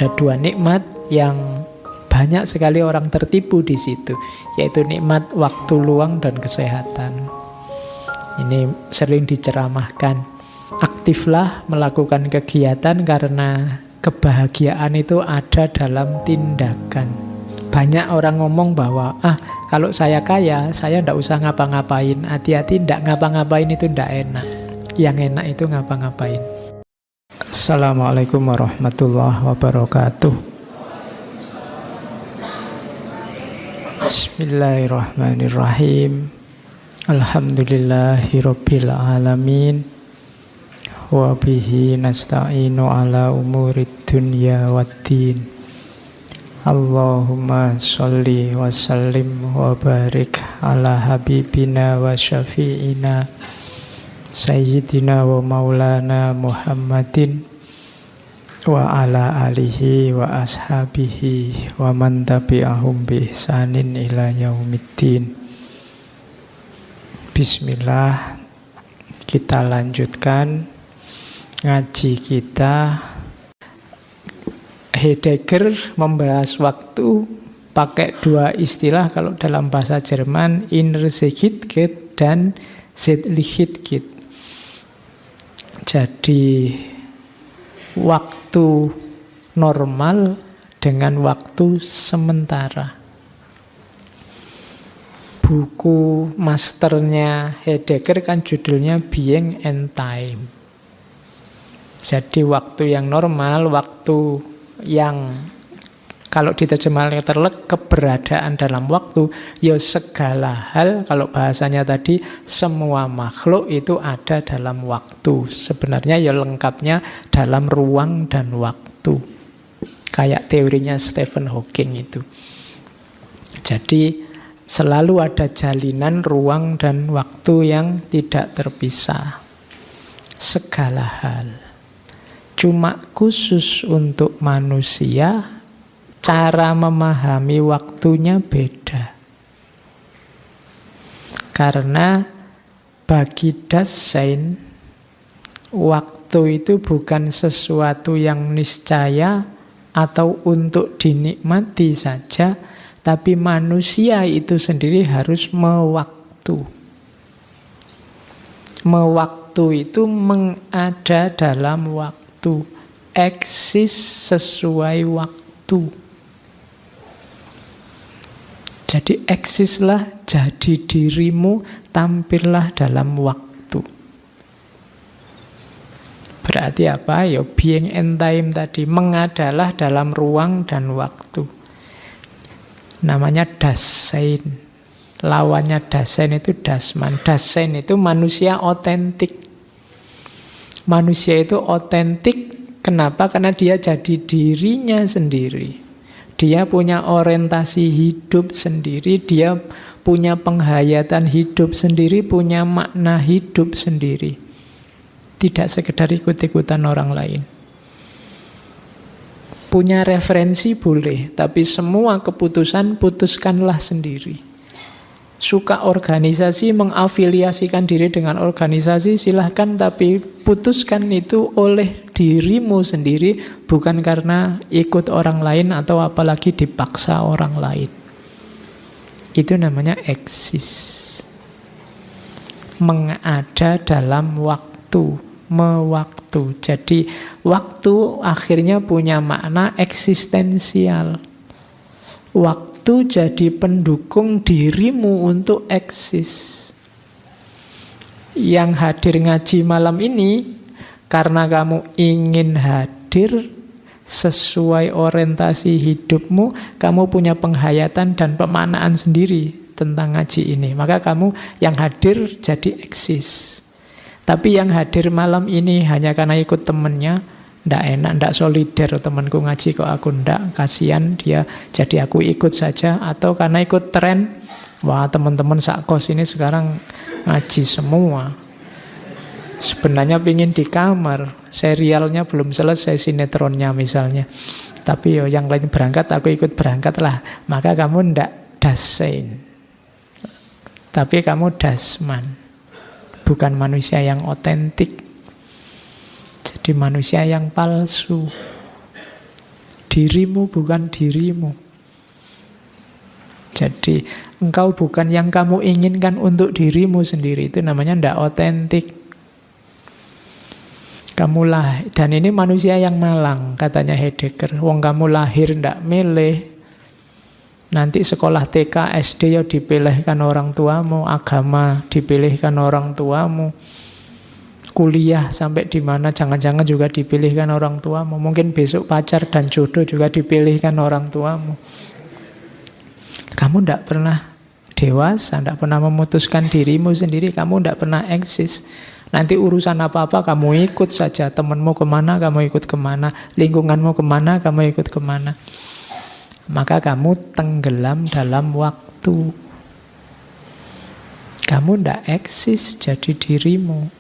Ada dua nikmat yang banyak sekali orang tertipu di situ, yaitu nikmat waktu luang dan kesehatan. Ini sering diceramahkan. Aktiflah melakukan kegiatan karena kebahagiaan itu ada dalam tindakan. Banyak orang ngomong bahwa kalau saya kaya, saya ndak usah ngapa-ngapain. Hati-hati, ndak ngapa-ngapain itu ndak enak. Yang enak itu ngapa-ngapain. Assalamualaikum warahmatullahi wabarakatuh. Bismillahirrahmanirrahim. Alhamdulillahirabbil alamin. Wa bihi nasta'inu ala umurid dunya waddin. Allahumma sholli wa sallim wa barik ala habibina wa syafi'ina Sayyidina wa maulana Muhammadin wa ala alihi wa ashabihi wa man tabi'ahum bi ihsanin ila yaumiddin. Bismillah, kita lanjutkan ngaji kita. Heidegger membahas waktu pakai dua istilah kalau dalam bahasa Jerman, Innersichtkeit dan Zeitlichkeit. Jadi waktu normal dengan waktu sementara. Buku masternya Heidegger kan judulnya Being and Time. Jadi waktu yang normal, waktu yang kalau diterjemahkan terlek, keberadaan dalam waktu, ya segala hal, kalau bahasanya tadi, semua makhluk itu ada dalam waktu. Sebenarnya ya lengkapnya dalam ruang dan waktu. Kayak teorinya Stephen Hawking itu. Jadi selalu ada jalinan ruang dan waktu yang tidak terpisah. Segala hal. Cuma khusus untuk manusia, cara memahami waktunya beda. Karena bagi Dasein, waktu itu bukan sesuatu yang niscaya atau untuk dinikmati saja, tapi manusia itu sendiri harus mewaktu. Mewaktu itu mengada dalam waktu, eksis sesuai waktu. Jadi eksislah, jadi dirimu, tampillah dalam waktu. Berarti apa? Ya being and time tadi, mengadalah dalam ruang dan waktu. Namanya Dasein. Lawannya Dasein itu Dasman. Dasein itu manusia otentik. Manusia itu otentik. Kenapa? Karena dia jadi dirinya sendiri. Dia punya orientasi hidup sendiri, dia punya penghayatan hidup sendiri, punya makna hidup sendiri. Tidak sekedar ikut-ikutan orang lain. Punya referensi boleh, tapi semua keputusan putuskanlah sendiri. Suka organisasi, mengafiliasikan diri dengan organisasi, silahkan, tapi putuskan itu oleh dirimu sendiri, bukan karena ikut orang lain atau apalagi dipaksa orang lain. Itu namanya eksis. Mengada dalam waktu, mewaktu. Jadi waktu akhirnya punya makna eksistensial. Waktu jadi pendukung dirimu untuk eksis. Yang hadir ngaji malam ini karena kamu ingin hadir sesuai orientasi hidupmu, kamu punya penghayatan dan pemaknaan sendiri tentang ngaji ini. Maka kamu yang hadir jadi eksis. Tapi yang hadir malam ini hanya karena ikut temennya, ndak enak, ndak solider, temanku ngaji kok aku ndak, kasihan dia, jadi aku ikut saja. Atau karena ikut tren, wah teman-teman sakos ini sekarang ngaji semua. Sebenarnya pingin di kamar, serialnya belum selesai, sinetronnya misalnya, tapi yang lain berangkat, aku ikut berangkat lah. Maka kamu ndak Dasein, tapi kamu Dasman. Bukan manusia yang otentik, jadi manusia yang palsu. Dirimu bukan dirimu. Jadi engkau bukan yang kamu inginkan untuk dirimu sendiri. Itu namanya tidak otentik. Dan ini manusia yang malang, katanya Heidegger. Wong kamu lahir tidak milih. Nanti sekolah TK, SD ya dipilihkan orang tuamu, agama dipilihkan orang tuamu, kuliah sampai di mana jangan-jangan juga dipilihkan orang tuamu. Mungkin besok pacar dan jodoh juga dipilihkan orang tuamu. Kamu tidak pernah dewasa, tidak pernah memutuskan dirimu sendiri, kamu tidak pernah eksis. Nanti urusan apa-apa kamu ikut saja. Temanmu kemana, kamu ikut kemana. Lingkunganmu kemana, kamu ikut kemana. Maka kamu tenggelam dalam waktu. Kamu tidak eksis jadi dirimu.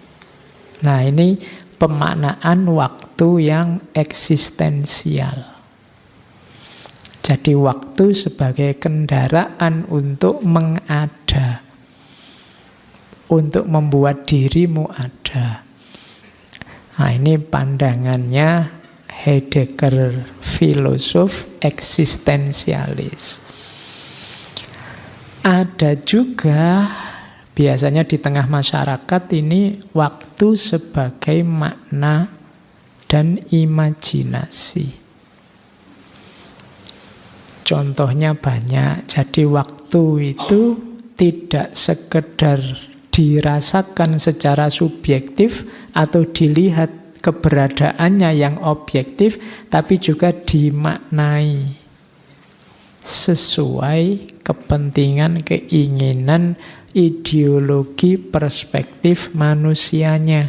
Nah, ini pemaknaan waktu yang eksistensial. Jadi waktu sebagai kendaraan untuk mengada. Untuk membuat dirimu ada. Nah, ini pandangannya Heidegger, filosof eksistensialis. Ada juga biasanya di tengah masyarakat ini waktu sebagai makna dan imajinasi. Contohnya banyak. Jadi waktu itu tidak sekedar dirasakan secara subjektif atau dilihat keberadaannya yang objektif, tapi juga dimaknai sesuai kepentingan, keinginan, ideologi, perspektif manusianya.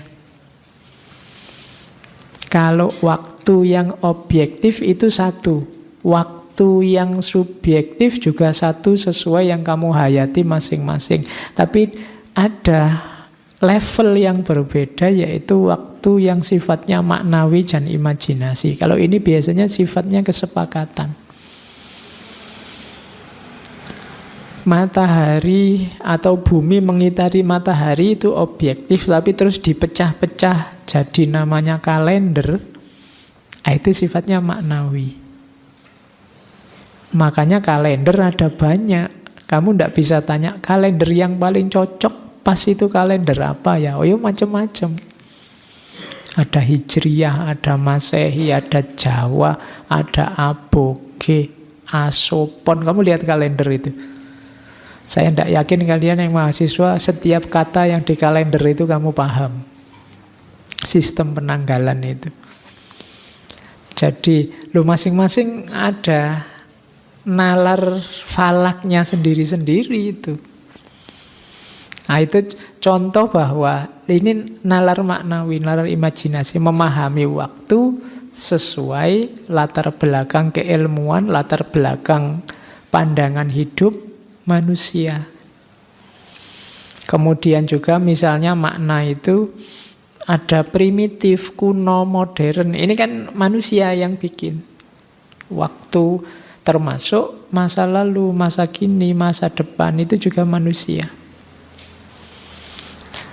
Kalau waktu yang objektif itu satu, waktu yang subjektif juga satu sesuai yang kamu hayati masing-masing. Tapi ada level yang berbeda, yaitu waktu yang sifatnya maknawi dan imajinasi. Kalau ini biasanya sifatnya kesepakatan. Matahari atau bumi mengitari matahari itu objektif, tapi terus dipecah-pecah jadi namanya kalender. Itu sifatnya maknawi. Makanya kalender ada banyak. Kamu tidak bisa tanya kalender yang paling cocok pas itu kalender apa ya? Oh ya macam-macam. Ada Hijriyah, ada Masehi, ada Jawa, ada Aboge, Asopon. Kamu lihat kalender itu. Saya tidak yakin kalian yang mahasiswa setiap kata yang di kalender itu kamu paham. Sistem penanggalan itu. Jadi lu masing-masing ada nalar falaknya sendiri-sendiri itu. Nah, itu contoh bahwa ini nalar maknawi, nalar imajinasi, memahami waktu sesuai latar belakang keilmuan, latar belakang pandangan hidup manusia. Kemudian juga misalnya makna itu ada primitif, kuno, modern. Ini kan manusia yang bikin. Waktu termasuk masa lalu, masa kini, masa depan, itu juga manusia.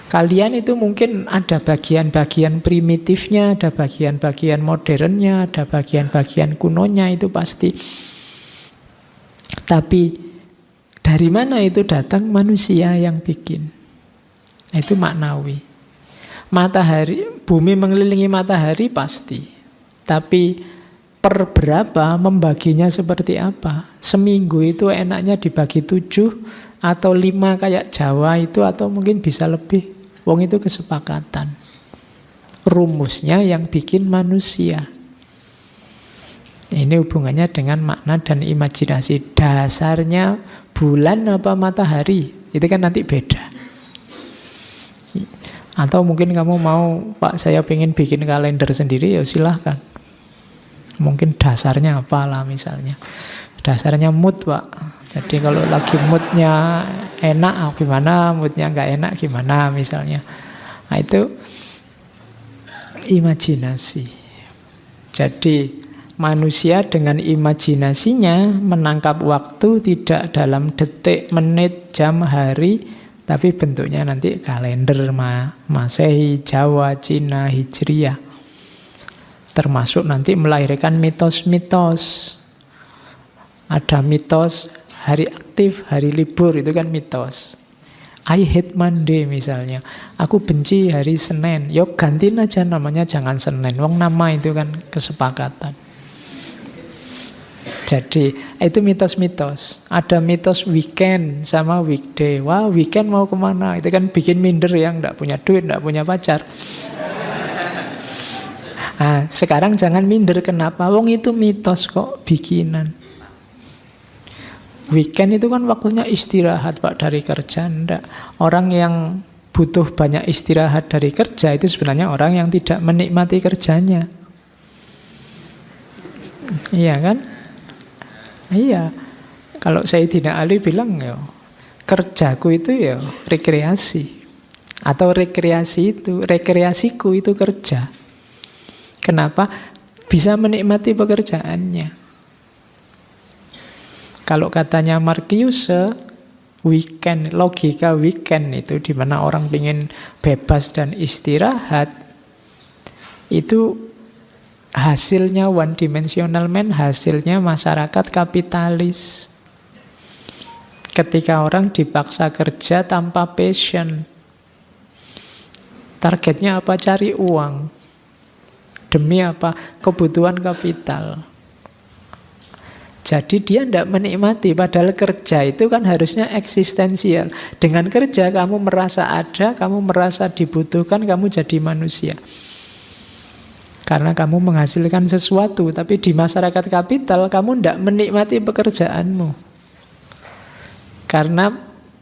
Kalian itu mungkin ada bagian-bagian primitifnya, ada bagian-bagian modernnya, ada bagian-bagian kunonya, itu pasti. Tapi dari mana itu datang? Manusia yang bikin. Itu maknawi. Matahari, bumi mengelilingi matahari pasti. Tapi per berapa, membaginya seperti apa? Seminggu itu enaknya dibagi 7 atau 5 kayak Jawa itu, atau mungkin bisa lebih. Wong itu kesepakatan. Rumusnya yang bikin manusia. Ini hubungannya dengan makna dan imajinasi. Dasarnya bulan apa matahari? Itu kan nanti beda. Atau mungkin kamu mau, Pak saya pengen bikin kalender sendiri, ya silahkan. Mungkin dasarnya apalah misalnya. Dasarnya mood, Pak. Jadi kalau lagi moodnya enak gimana, moodnya nggak enak gimana misalnya. Nah itu imajinasi. Jadi manusia dengan imajinasinya menangkap waktu tidak dalam detik, menit, jam, hari, tapi bentuknya nanti kalender Masehi, Jawa, Cina, Hijriyah. Termasuk nanti melahirkan mitos-mitos. Ada mitos hari aktif, hari libur, itu kan mitos. I hate Monday misalnya. Aku benci hari Senin. Yuk gantiin aja namanya, jangan Senin. Wong nama itu kan kesepakatan. Jadi itu mitos-mitos. Ada mitos weekend sama weekday. Wah, weekend mau kemana? Itu kan bikin minder yang nggak punya duit, nggak punya pacar. Nah, sekarang jangan minder. Kenapa? Wong itu mitos kok, bikinan. Weekend itu kan waktunya istirahat Pak dari kerja. Enggak. Orang yang butuh banyak istirahat dari kerja itu sebenarnya orang yang tidak menikmati kerjanya. Iya kan? Iya. Kalau Sayyidina Ali bilang ya, kerjaku itu ya rekreasi. Atau rekreasiku itu kerja. Kenapa? Bisa menikmati pekerjaannya. Kalau katanya Marcuse, weekend, logika weekend itu di mana orang ingin bebas dan istirahat, itu hasilnya one dimensional man, hasilnya masyarakat kapitalis. Ketika orang dipaksa kerja tanpa passion, targetnya apa? Cari uang. Demi apa? Kebutuhan kapital. Jadi dia tidak menikmati, padahal kerja itu kan harusnya eksistensial. Dengan kerja kamu merasa ada, kamu merasa dibutuhkan, kamu jadi manusia. Karena kamu menghasilkan sesuatu, tapi di masyarakat kapital kamu tidak menikmati pekerjaanmu. Karena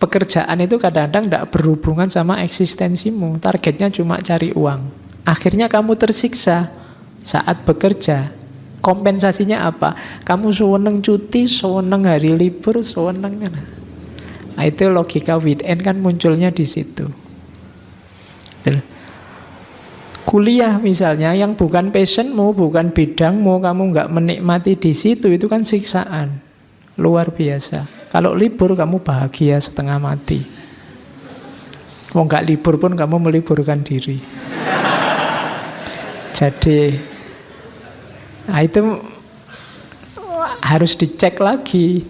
pekerjaan itu kadang-kadang tidak berhubungan sama eksistensimu. Targetnya cuma cari uang. Akhirnya kamu tersiksa saat bekerja. Kompensasinya apa? Kamu seneng cuti, seneng hari libur, seneng. Nah, itu logika weekend kan munculnya di situ. Kuliah misalnya yang bukan passionmu, bukan bidangmu, kamu nggak menikmati di situ, itu kan siksaan luar biasa. Kalau libur kamu bahagia setengah mati. Mau nggak libur pun kamu meliburkan diri. Jadi nah itu harus dicek lagi.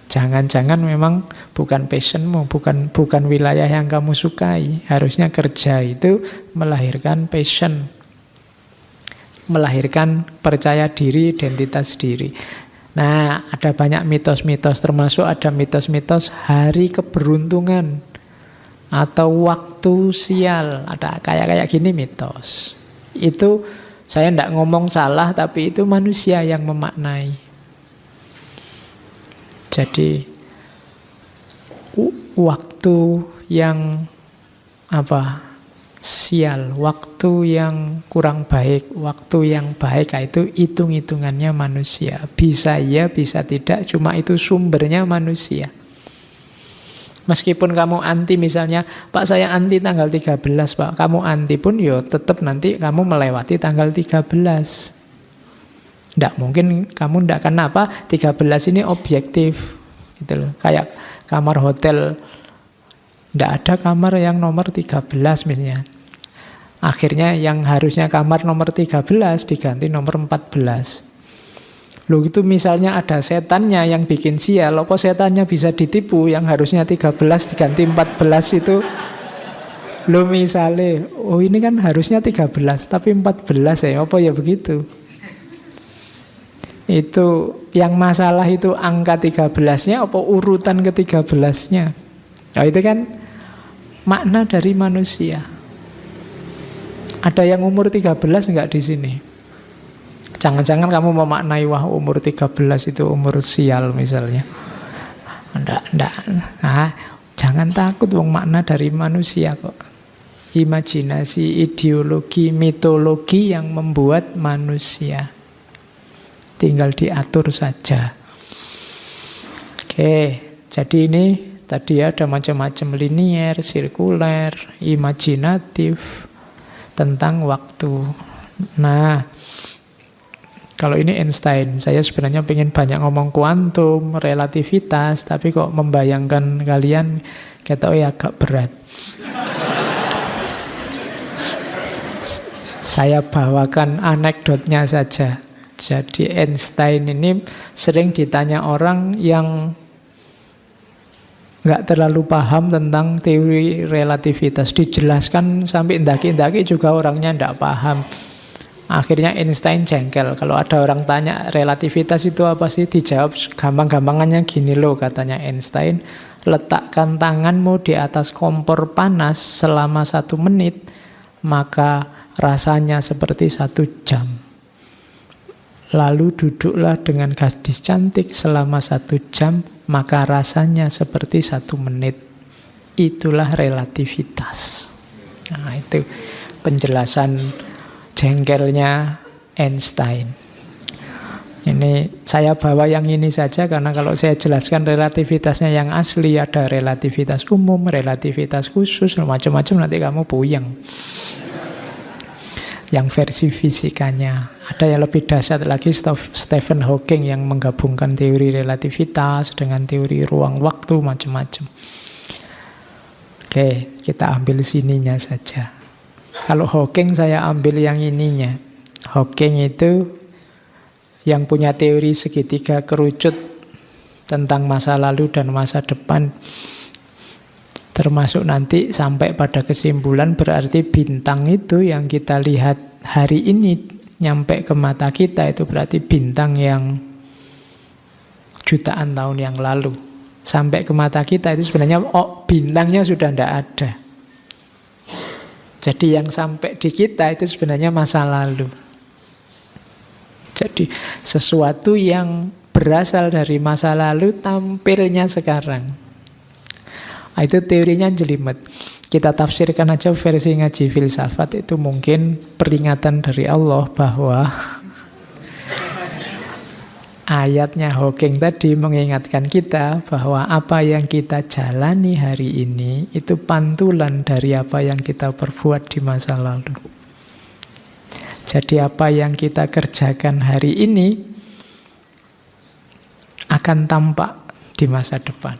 Jangan-jangan memang bukan passionmu, bukan wilayah yang kamu sukai. Harusnya kerja itu melahirkan passion, melahirkan percaya diri, identitas diri. Nah, ada banyak mitos-mitos, termasuk ada mitos-mitos hari keberuntungan atau waktu sial. Ada kayak gini mitos. Itu saya tidak ngomong salah, tapi itu manusia yang memaknai. Jadi waktu yang sial, waktu yang kurang baik, waktu yang baik, itu hitung-hitungannya manusia. Bisa iya, bisa tidak, cuma itu sumbernya manusia. Meskipun kamu anti misalnya, Pak saya anti tanggal 13 Pak. Kamu anti pun ya tetap nanti kamu melewati tanggal 13. Tidak mungkin kamu tidak, kenapa 13 ini objektif gitu loh. Kayak kamar hotel, tidak ada kamar yang nomor 13 misalnya. Akhirnya yang harusnya kamar nomor 13 diganti nomor 14. Loh itu misalnya ada setannya yang bikin sial, apa setannya bisa ditipu yang harusnya 13 diganti 14 itu. Loh misalnya, oh ini kan harusnya 13 tapi 14 ya, apa ya begitu. Itu yang masalah itu angka 13-nya apa urutan ke-13-nya. Nah itu kan makna dari manusia. Ada yang umur 13 enggak di sini? Jangan-jangan kamu memaknai wah umur 13 itu umur sial misalnya. Enggak. Nah, jangan takut, wong makna dari manusia kok. Imajinasi, ideologi, mitologi yang membuat manusia. Tinggal diatur saja. Oke, jadi ini tadi ada macam-macam linier, sirkuler, imajinatif tentang waktu. Nah, kalau ini Einstein, saya sebenarnya pengen banyak ngomong kuantum, relativitas, tapi kok membayangkan kalian agak berat. Saya bawakan anekdotnya saja. Jadi Einstein ini sering ditanya orang yang nggak terlalu paham tentang teori relativitas. Dijelaskan sampai ndaki-ndaki juga orangnya nggak paham. Akhirnya Einstein jengkel. Kalau ada orang tanya relativitas itu apa sih? Dijawab gampang-gampangannya gini loh, katanya Einstein. Letakkan tanganmu di atas kompor panas selama 1 menit, maka rasanya seperti 1 jam. Lalu duduklah dengan gadis cantik selama 1 jam, maka rasanya seperti 1 menit. Itulah relativitas. Nah, itu penjelasan jengkelnya Einstein. Ini saya bawa yang ini saja karena kalau saya jelaskan relativitasnya yang asli, ada relativitas umum, relativitas khusus, macam-macam, nanti kamu puyeng. Yang versi fisikanya. Ada yang lebih dahsyat lagi, Stephen Hawking yang menggabungkan teori relativitas dengan teori ruang waktu, macam-macam. Oke, kita ambil sininya saja. Kalau Hawking saya ambil yang ininya. Hawking itu yang punya teori segitiga kerucut tentang masa lalu dan masa depan. Termasuk nanti sampai pada kesimpulan berarti bintang itu yang kita lihat hari ini nyampe ke mata kita itu berarti bintang yang jutaan tahun yang lalu. Sampai ke mata kita itu sebenarnya bintangnya sudah tidak ada. Jadi yang sampai di kita itu sebenarnya masa lalu. Jadi sesuatu yang berasal dari masa lalu tampilnya sekarang. Itu teorinya jelimet. Kita tafsirkan aja versi ngaji filsafat, itu mungkin peringatan dari Allah bahwa ayatnya Hawking tadi mengingatkan kita bahwa apa yang kita jalani hari ini itu pantulan dari apa yang kita perbuat di masa lalu. Jadi apa yang kita kerjakan hari ini akan tampak di masa depan.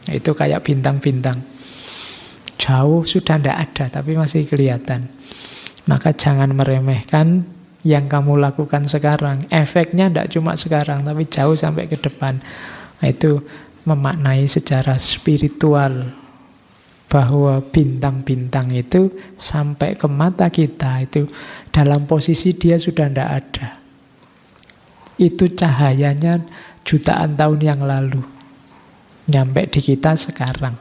Itu kayak bintang-bintang. Jauh sudah tidak ada, tapi masih kelihatan. Maka jangan meremehkan yang kamu lakukan sekarang. Efeknya tidak cuma sekarang, tapi jauh sampai ke depan. Nah, itu memaknai secara spiritual bahwa bintang-bintang itu sampai ke mata kita itu dalam posisi dia sudah tidak ada. Itu cahayanya jutaan tahun yang lalu. Nyampe di kita sekarang.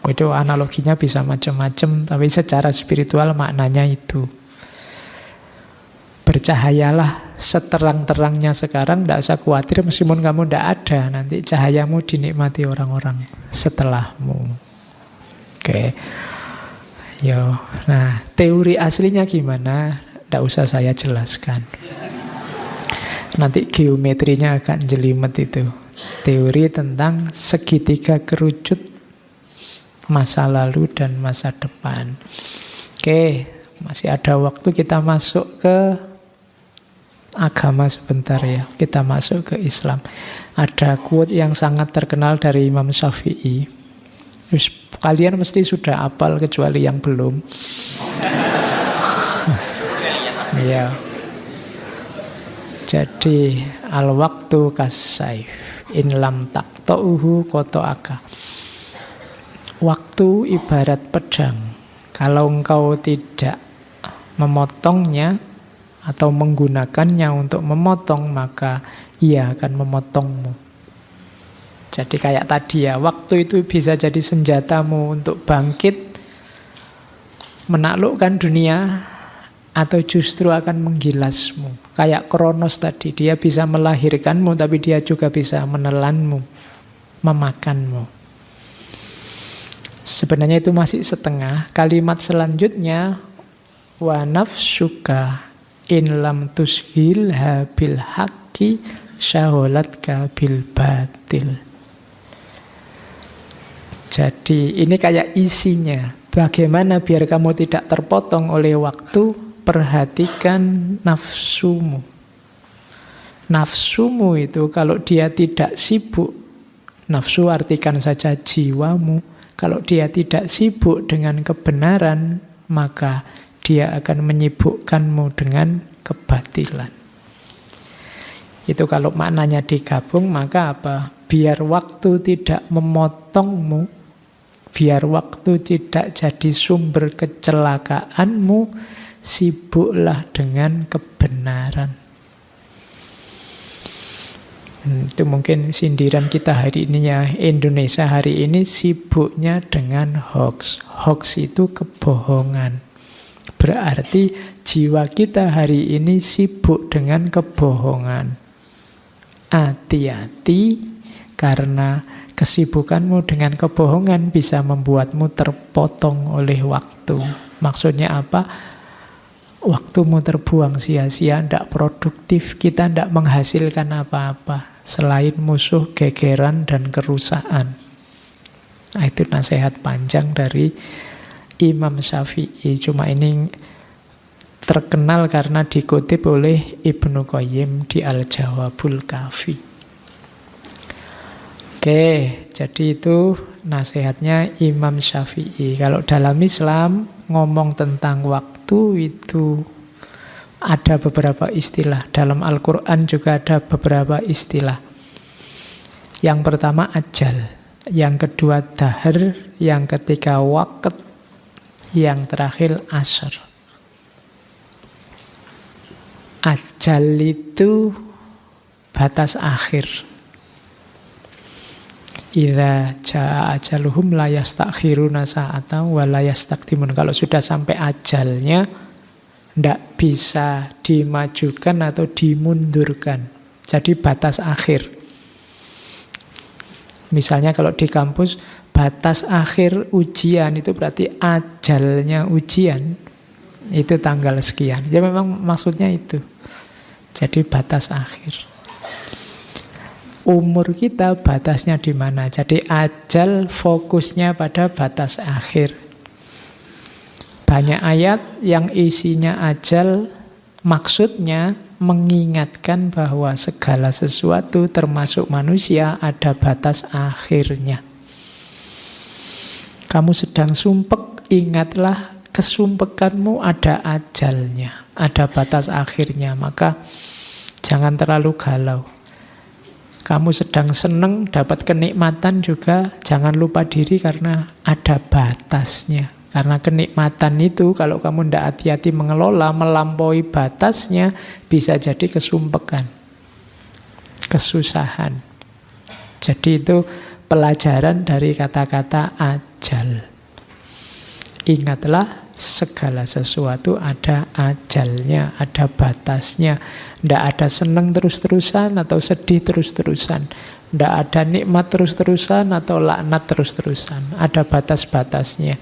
Itu analoginya bisa macam-macam, tapi secara spiritual maknanya itu. Bercahayalah seterang-terangnya sekarang, tidak usah khawatir meskipun kamu tidak ada, nanti cahayamu dinikmati orang-orang setelahmu. Oke. Yo, nah, teori aslinya gimana? Tidak usah saya jelaskan. Nanti geometrinya agak jelimet itu. Teori tentang segitiga kerucut masa lalu dan masa depan. Oke, masih ada waktu, kita masuk ke agama sebentar ya. Kita masuk ke Islam. Ada quote yang sangat terkenal dari Imam Syafi'i. Kalian mesti sudah hafal kecuali yang belum. Iya. Jadi al-waktu kas-saif in lam taqta'uhu qata'aka. Waktu ibarat pedang. Kalau engkau tidak memotongnya atau menggunakannya untuk memotong, maka ia akan memotongmu. Jadi kayak tadi ya, waktu itu bisa jadi senjatamu untuk bangkit, menaklukkan dunia, atau justru akan menggilasmu. Kayak Kronos tadi, dia bisa melahirkanmu, tapi dia juga bisa menelanmu, memakanmu. Sebenarnya itu masih setengah. Kalimat selanjutnya, wa nafsuka in lam tushilha bil haqqi syaholatka bil batil. Jadi ini kayak isinya. Bagaimana biar kamu tidak terpotong oleh waktu? Perhatikan nafsumu. Nafsumu itu kalau dia tidak sibuk, nafsu artikan saja jiwamu. Kalau dia tidak sibuk dengan kebenaran, maka dia akan menyibukkanmu dengan kebatilan. Itu kalau maknanya digabung, maka apa? Biar waktu tidak memotongmu, biar waktu tidak jadi sumber kecelakaanmu, sibuklah dengan kebenaran. Itu mungkin sindiran kita hari ini ya. Indonesia hari ini sibuknya dengan hoax. Hoax itu kebohongan. Berarti jiwa kita hari ini sibuk dengan kebohongan. Hati-hati, karena kesibukanmu dengan kebohongan bisa membuatmu terpotong oleh waktu. Maksudnya apa? Waktumu terbuang sia-sia, tidak produktif, kita tidak menghasilkan apa-apa selain musuh, gegeran, dan kerusakan. Nah, itu nasihat panjang dari Imam Syafi'i. Cuma ini terkenal karena dikutip oleh Ibnu Qayyim di Al-Jawabul Kafi. Oke, jadi itu nasihatnya Imam Syafi'i. Kalau dalam Islam ngomong tentang waktu itu ada beberapa istilah. Dalam Al-Quran juga ada beberapa istilah. Yang pertama ajal, yang kedua dahar, yang ketiga waqt, yang terakhir asar. Ajal itu batas akhir. Idza jaa ajaluhum la yastakhiruna sa'atan wa la yastaqdimun. Kalau sudah sampai ajalnya, tidak bisa dimajukan atau dimundurkan. Jadi batas akhir. Misalnya kalau di kampus, batas akhir ujian itu berarti ajalnya ujian itu tanggal sekian. Ya memang maksudnya itu. Jadi batas akhir. Umur kita batasnya di mana? Jadi ajal fokusnya pada batas akhir. Banyak ayat yang isinya ajal, maksudnya mengingatkan bahwa segala sesuatu termasuk manusia ada batas akhirnya. Kamu sedang sumpek, ingatlah kesumpekanmu ada ajalnya, ada batas akhirnya. Maka jangan terlalu galau. Kamu sedang seneng, dapat kenikmatan juga, jangan lupa diri karena ada batasnya. Karena kenikmatan itu kalau kamu tidak hati-hati mengelola, melampaui batasnya, bisa jadi kesumpekan, kesusahan. Jadi itu pelajaran dari kata-kata ajal. Ingatlah segala sesuatu ada ajalnya, ada batasnya. Tidak ada senang terus-terusan atau sedih terus-terusan. Tidak ada nikmat terus-terusan atau laknat terus-terusan. Ada batas-batasnya.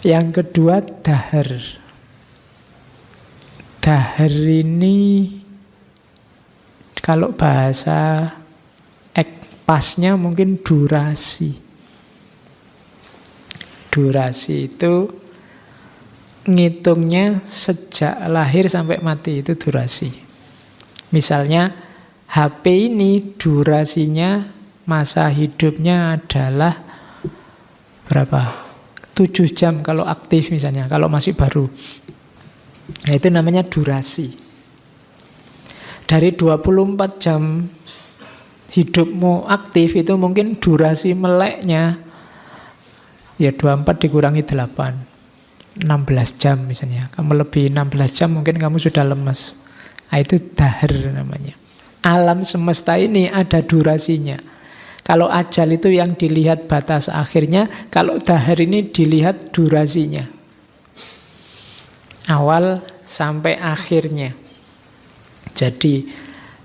Yang kedua, dahar. Dahar ini kalau bahasa pasnya mungkin durasi. Durasi itu ngitungnya sejak lahir sampai mati, itu durasi. Misalnya HP ini durasinya, masa hidupnya adalah berapa? 7 jam kalau aktif misalnya, kalau masih baru. Nah, itu namanya durasi. Dari 24 jam hidupmu aktif itu mungkin durasi meleknya ya 24 dikurangi 8, 16 jam misalnya. Kamu lebih 16 jam mungkin kamu sudah lemes. Nah, itu dahar namanya. Alam semesta ini ada durasinya. Kalau ajal itu yang dilihat batas akhirnya, kalau dahar ini dilihat durasinya. Awal sampai akhirnya. Jadi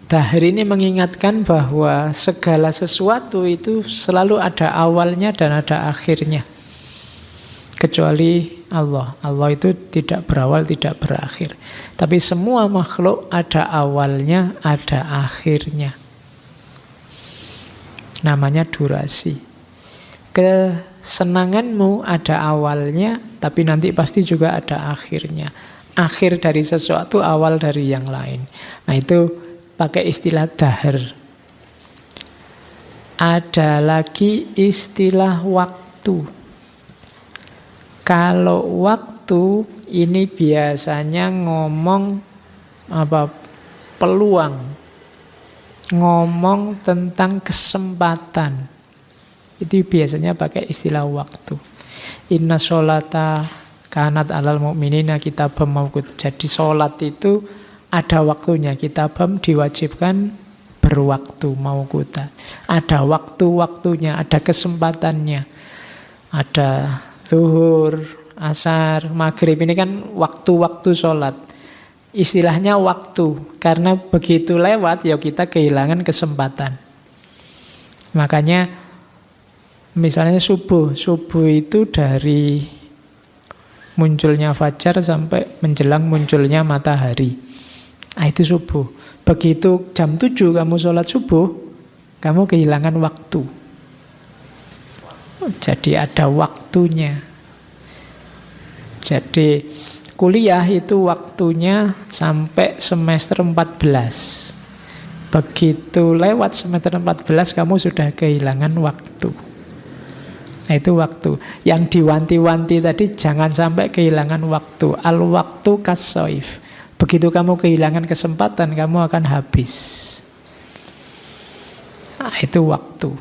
dahar ini mengingatkan bahwa segala sesuatu itu selalu ada awalnya dan ada akhirnya. Kecuali Allah. Allah itu tidak berawal, tidak berakhir. Tapi semua makhluk ada awalnya, ada akhirnya. Namanya durasi. Kesenanganmu ada awalnya, tapi nanti pasti juga ada akhirnya. Akhir dari sesuatu, awal dari yang lain. Nah, itu pakai istilah dahar. Ada lagi istilah waktu. Kalau waktu waktu ini biasanya ngomong apa? Peluang. Ngomong tentang kesempatan. Itu biasanya pakai istilah waktu. Inna sholata kanat alal mu'minina kitabam mawqut. Jadi sholat itu ada waktunya. Kitabam diwajibkan berwaktu mawqutan. Ada waktu-waktunya, ada kesempatannya. Ada zuhur, asar, maghrib. Ini kan waktu-waktu sholat. Istilahnya waktu. Karena begitu lewat, ya kita kehilangan kesempatan. Makanya misalnya subuh. Subuh itu dari munculnya fajar sampai menjelang munculnya matahari. Nah, itu subuh. Begitu jam 7 kamu sholat subuh, kamu kehilangan waktu. Jadi ada waktunya. Jadi kuliah itu waktunya sampai semester 14. Begitu lewat semester 14 kamu sudah kehilangan waktu. Nah, itu waktu. Yang diwanti-wanti tadi jangan sampai kehilangan waktu. Al-waktu kas-soif. Begitu kamu kehilangan kesempatan, kamu akan habis. Nah, itu waktu.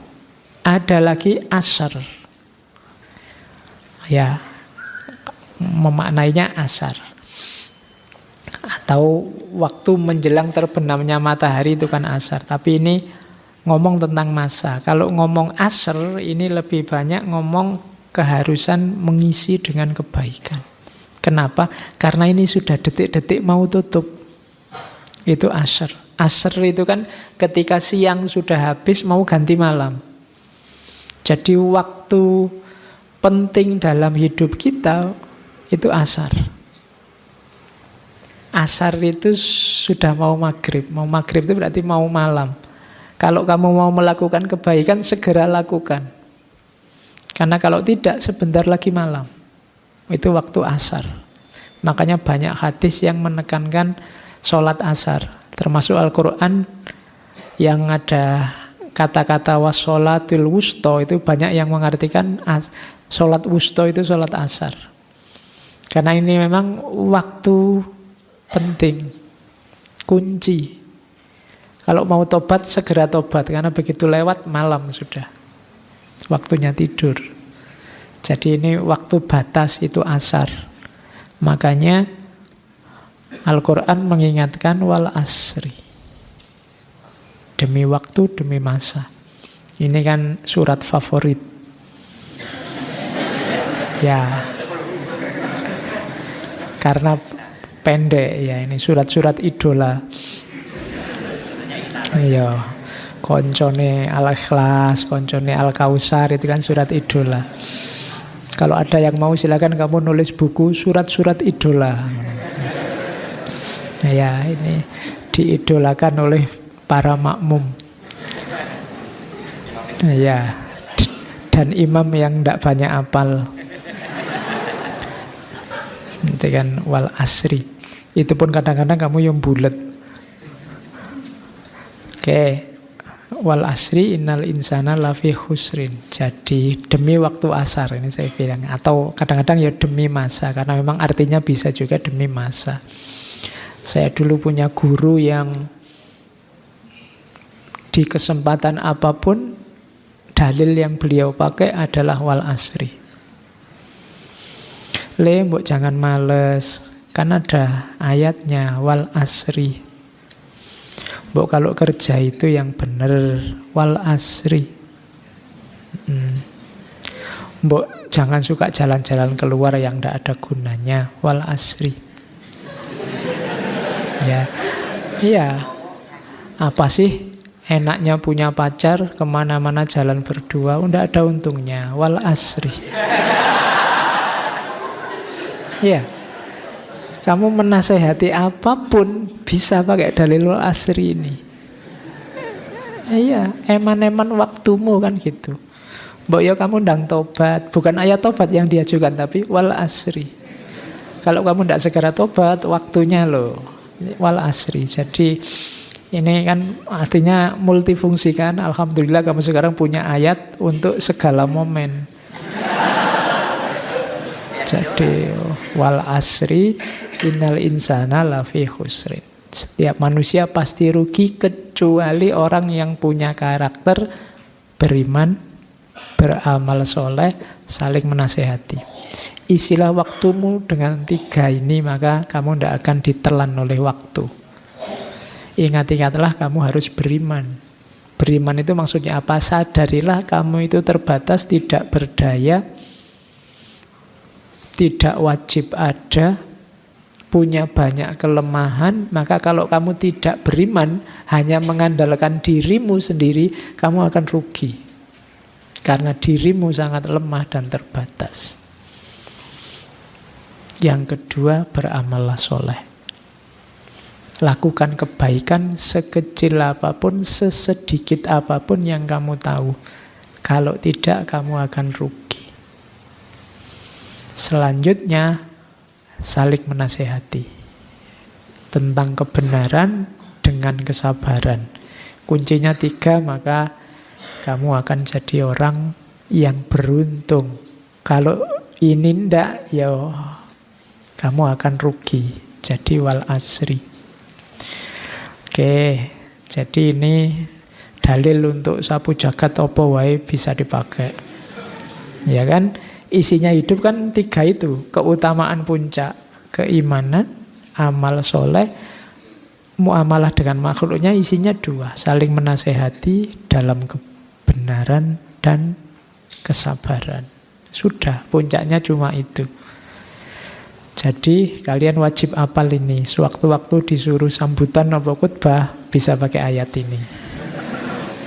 Ada lagi asar. Ya, memaknainya asar. Atau waktu menjelang terbenamnya matahari itu kan asar. Tapi ini ngomong tentang masa. Kalau ngomong asar, ini lebih banyak ngomong keharusan mengisi dengan kebaikan. Kenapa? Karena ini sudah detik-detik mau tutup. Itu asar. Asar itu kan ketika siang sudah habis mau ganti malam. Jadi waktu penting dalam hidup kita itu asar. Asar itu sudah mau maghrib. Mau maghrib itu berarti mau malam. Kalau kamu mau melakukan kebaikan, segera lakukan. Karena kalau tidak, sebentar lagi malam. Itu waktu asar. Makanya banyak hadis yang menekankan sholat asar. Termasuk Al-Quran yang ada kata-kata wassolatul wusto, itu banyak yang mengartikan sholat wusto itu sholat asar. Karena ini memang waktu penting, kunci. Kalau mau tobat, segera tobat. Karena begitu lewat, malam sudah. Waktunya tidur. Jadi ini waktu batas itu asar. Makanya Al-Quran mengingatkan wal asri. Demi waktu, demi masa. Ini kan surat favorit. Ya. Karena pendek ya, ini surat-surat idola. Iya. Koncone Al-Ikhlas, koncone Al-Kausar, itu kan surat idola. Kalau ada yang mau silakan kamu nulis buku surat-surat idola. Nah, ya, ini diidolakan oleh para makmum. Nah, ya, dan imam yang tidak banyak apal. Nanti kan wal asri. Itu pun kadang-kadang kamu yang bulat. Oke. Wal asri innal insana lafi khusrin. Jadi demi waktu asar ini saya bilang. Atau kadang-kadang ya demi masa. Karena memang artinya bisa juga demi masa. Saya dulu punya guru yang di kesempatan apapun dalil yang beliau pakai adalah wal asri. Mbok jangan males. Kan ada ayatnya wal asri. Mbok kalau kerja itu yang benar wal asri. Mbok jangan suka jalan-jalan keluar yang tidak ada gunanya wal asri. Ya, iya. Apa sih enaknya punya pacar kemana-mana jalan berdua? Tidak ada untungnya wal asri. Iya. Kamu menasehati apapun bisa pakai dalil wal asri ini. Iya, eman-eman waktumu kan gitu. Mbok yo kamu ndang tobat, bukan ayat tobat yang diajukan tapi wal asri. Kalau kamu tidak segera tobat, waktunya loh. Wal asri. Jadi ini kan artinya multifungsi kan. Alhamdulillah kamu sekarang punya ayat untuk segala momen. Jadi wal asri innal insana lafi khusrin. Setiap manusia pasti rugi kecuali orang yang punya karakter beriman, beramal soleh, saling menasehati. Isilah waktumu dengan 3 ini, maka kamu tidak akan ditelan oleh waktu. Ingat-ingatlah kamu harus beriman. Beriman itu maksudnya apa? Sadarilah kamu itu terbatas, tidak berdaya, tidak wajib ada, punya banyak kelemahan. Maka kalau kamu tidak beriman, hanya mengandalkan dirimu sendiri, kamu akan rugi. Karena dirimu sangat lemah dan terbatas. Yang kedua, beramallah soleh. Lakukan kebaikan sekecil apapun, sesedikit apapun yang kamu tahu. Kalau tidak, kamu akan rugi. Selanjutnya, saling menasehati. Tentang kebenaran dengan kesabaran. Kuncinya 3, maka kamu akan jadi orang yang beruntung. Kalau ini ndak, ya kamu akan rugi. Jadi wal asri. Oke, jadi ini dalil untuk sapu jagat apa wae bisa dipakai. Ya kan? Isinya hidup kan 3 itu. Keutamaan puncak, keimanan, amal soleh, muamalah dengan makhluknya isinya 2. Saling menasehati dalam kebenaran dan kesabaran. Sudah, puncaknya cuma itu. Jadi kalian wajib apal ini. Sewaktu-waktu disuruh sambutan atau khutbah bisa pakai ayat ini.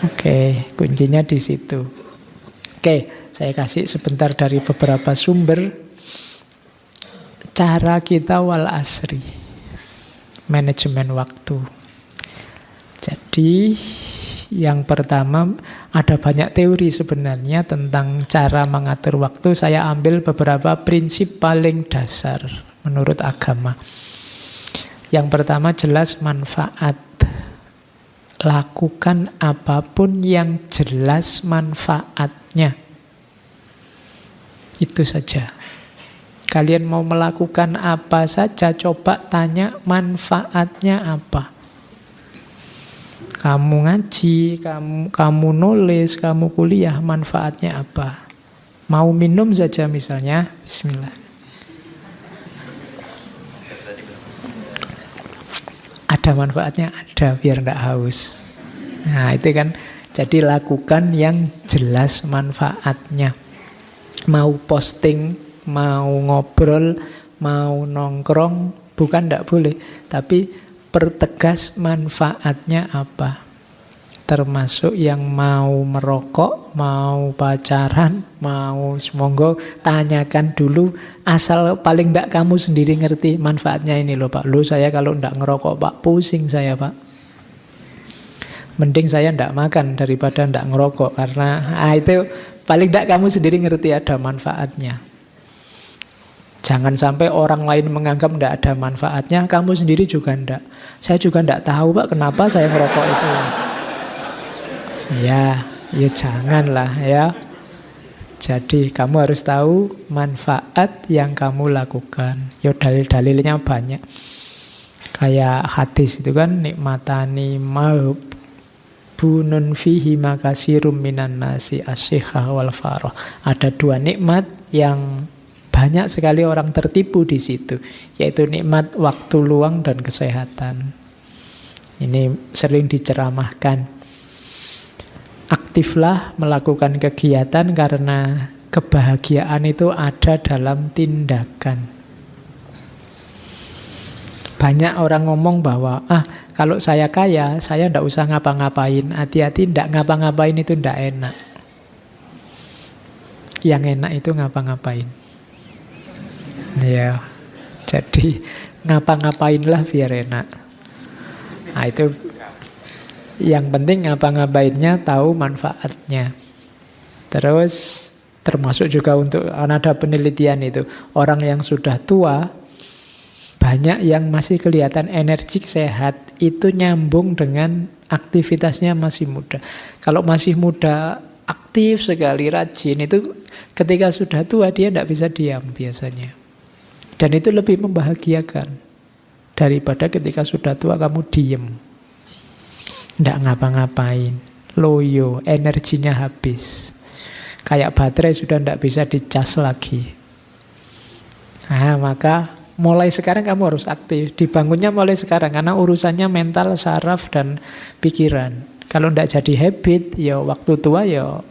Oke, kuncinya di situ. Oke, saya kasih sebentar dari beberapa sumber. Cara kita wal asri. Manajemen waktu. Jadi yang pertama, ada banyak teori sebenarnya tentang cara mengatur waktu. Saya ambil beberapa prinsip paling dasar menurut agama. Yang pertama jelas manfaat. Lakukan apapun yang jelas manfaatnya. Itu saja. Kalian mau melakukan apa saja, coba tanya manfaatnya apa. Kamu ngaji, kamu nulis, kamu kuliah, manfaatnya apa? Mau minum saja misalnya, bismillah. Ada manfaatnya? Ada, biar tidak haus. Nah itu kan, jadi lakukan yang jelas manfaatnya. Mau posting, mau ngobrol, mau nongkrong, bukan tidak boleh. Tapi pertegas manfaatnya apa. Termasuk yang mau merokok, mau pacaran, mau monggo tanyakan dulu. Asal paling tidak kamu sendiri ngerti manfaatnya ini loh Pak. Loh saya kalau tidak ngerokok Pak, pusing saya Pak. Mending saya tidak makan daripada tidak ngerokok. Karena itu paling tidak kamu sendiri ngerti ada manfaatnya. Jangan sampai orang lain menganggap tidak ada manfaatnya, kamu sendiri juga tidak. Saya juga tidak tahu Pak kenapa saya merokok itu. Ya janganlah ya. Jadi kamu harus tahu manfaat yang kamu lakukan. Ya dalil-dalilnya banyak. Kayak hadis itu kan, nikmatani bunun fihi makasirum minan nasi as-sihah wal farah. Ada 2 nikmat yang banyak sekali orang tertipu di situ, yaitu nikmat waktu luang dan kesehatan. Ini sering diceramahkan. Aktiflah melakukan kegiatan karena kebahagiaan itu ada dalam tindakan. Banyak orang ngomong bahwa kalau saya kaya, saya tidak usah ngapa-ngapain. Hati-hati, tidak ngapa-ngapain itu tidak enak. Yang enak itu ngapa-ngapain. Ya, jadi ngapa-ngapainlah biar enak. Nah itu yang penting ngapa-ngapainnya tahu manfaatnya. Terus termasuk juga untuk ada penelitian itu, orang yang sudah tua banyak yang masih kelihatan energik, sehat, itu nyambung dengan aktivitasnya masih muda. Kalau masih muda aktif sekali, rajin. Itu ketika sudah tua dia tidak bisa diam biasanya. Dan itu lebih membahagiakan daripada ketika sudah tua kamu diem, tidak ngapa-ngapain, loyo, energinya habis. Kayak baterai sudah tidak bisa dicas lagi. Nah, maka mulai sekarang kamu harus aktif. Dibangunnya mulai sekarang karena urusannya mental, saraf, dan pikiran. Kalau tidak jadi habit, ya waktu tua ya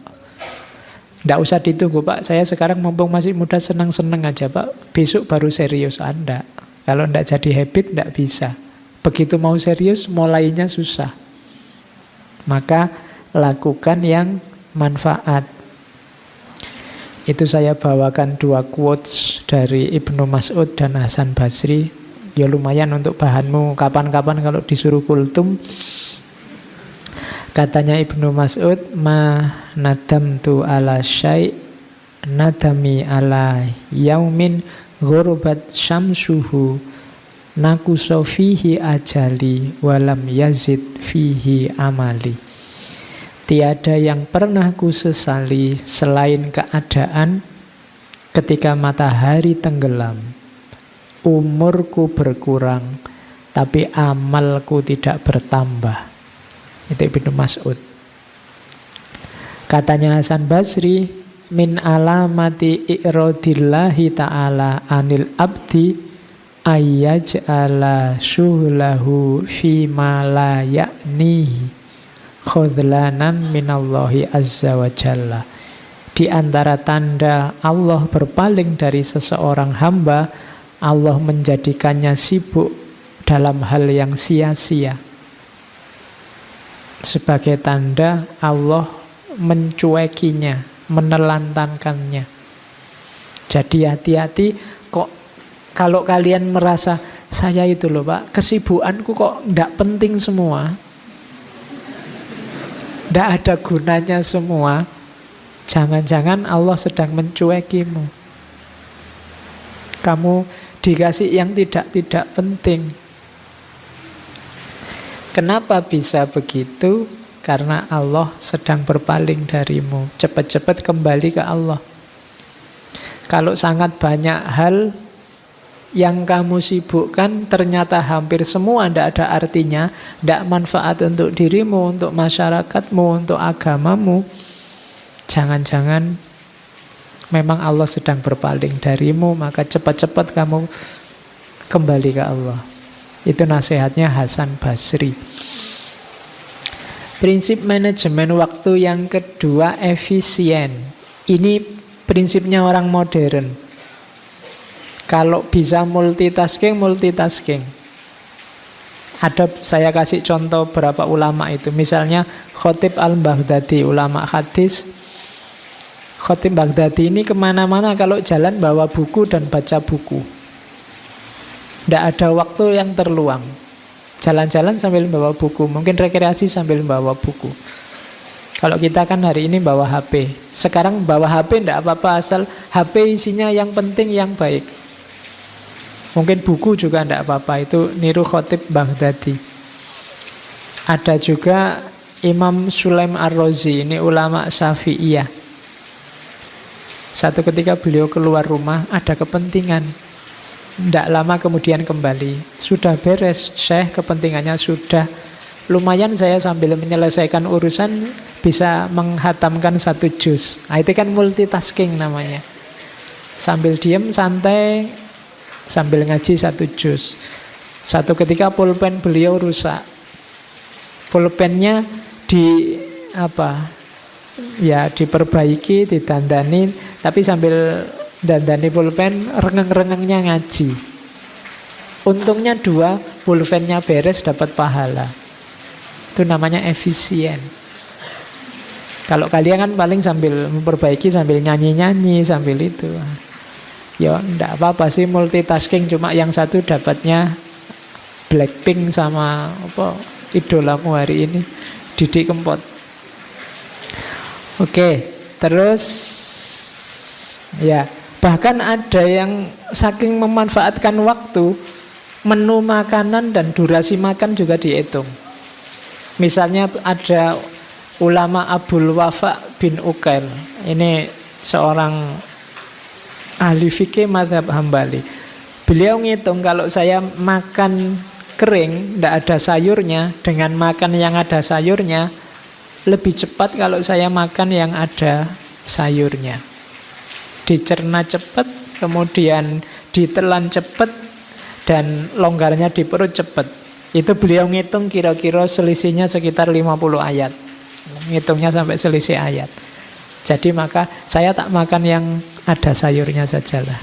tidak usah ditunggu, Pak. Saya sekarang mumpung masih muda senang-senang aja, Pak. Besok baru serius. Anda. Kalau tidak jadi habit, tidak bisa. Begitu mau serius, mulainya susah. Maka lakukan yang manfaat. Itu saya bawakan 2 quotes dari Ibnu Mas'ud dan Hasan Basri. Ya lumayan untuk bahanmu kapan-kapan kalau disuruh kultum. Katanya Ibnu Mas'ud, ma nadamtu ala syai' nadami ala yaumin ghurbat syamsuhu nakuso fihi ajali walam yazid fihi amali. Tiada yang pernah ku sesali selain keadaan ketika matahari tenggelam. Umurku berkurang, tapi amalku tidak bertambah. Itu Ibnu Mas'ud. Katanya Hasan Basri, min alamati i'radillahi ta'ala anil abdi ayyaj'ala syuhlahu fima la ya'nihi khudlanan minallahi azza wa jalla. Di antara tanda Allah berpaling dari seseorang hamba, Allah menjadikannya sibuk dalam hal yang sia-sia. Sebagai tanda Allah mencuekinya, menelantarkannya. Jadi hati-hati kok kalau kalian merasa saya itu loh Pak, kesibukanku kok tidak penting semua, tidak ada gunanya semua. Jangan-jangan Allah sedang mencuekimu. Kamu dikasih yang tidak penting. Kenapa bisa begitu? Karena Allah sedang berpaling darimu. Cepat-cepat kembali ke Allah. Kalau sangat banyak hal yang kamu sibukkan ternyata hampir semua tidak ada artinya, tidak manfaat untuk dirimu, untuk masyarakatmu, untuk agamamu, jangan-jangan memang Allah sedang berpaling darimu, maka cepat-cepat kamu kembali ke Allah. Itu nasihatnya Hasan Basri. Prinsip manajemen waktu yang kedua, efisien. Ini prinsipnya orang modern. Kalau bisa multitasking. Ada, saya kasih contoh beberapa ulama itu. Misalnya Khatib al-Baghdadi, ulama hadis. Khatib Baghdadi ini kemana-mana kalau jalan bawa buku dan baca buku. Tidak ada waktu yang terluang. Jalan-jalan sambil bawa buku. Mungkin rekreasi sambil bawa buku. Kalau kita kan hari ini bawa HP. Sekarang bawa HP tidak apa-apa, asal HP isinya yang penting, yang baik. Mungkin buku juga tidak apa-apa. Itu niru Khatib Baghdadi. Ada juga Imam Sulaim Ar-Razi. Ini ulama Syafi'iyah. Satu ketika beliau keluar rumah, ada kepentingan. Tidak lama kemudian kembali. Sudah beres, Syekh, kepentingannya sudah. Lumayan saya sambil menyelesaikan urusan bisa menghatamkan 1 juz. Nah, itu kan multitasking namanya. Sambil diem, santai, sambil ngaji 1 juz. Satu ketika pulpen beliau rusak. Pulpennya diperbaiki, didandani, tapi sambil dandani pulpen, rengeng-rengengnya ngaji. Untungnya 2, pulpennya beres, dapat pahala. Itu namanya efisien. Kalau kalian kan paling sambil memperbaiki, sambil nyanyi-nyanyi, sambil itu. Ya enggak apa-apa sih multitasking, cuma yang satu dapatnya Blackpink sama idolamu hari ini, Didi Kempot. Oke, terus ya bahkan ada yang saking memanfaatkan waktu, menu makanan dan durasi makan juga dihitung. Misalnya ada ulama Abul Wafa bin Ukail. Ini seorang ahli fikih mazhab Hambali. Beliau ngitung kalau saya makan kering, tidak ada sayurnya, dengan makan yang ada sayurnya, lebih cepat kalau saya makan yang ada sayurnya. Dicerna cepat, kemudian ditelan cepat, dan longgarnya di perut cepat. Itu beliau ngitung kira-kira selisihnya sekitar 50 ayat. Ngitungnya sampai selisih ayat. Jadi maka saya tak makan yang ada sayurnya sajalah.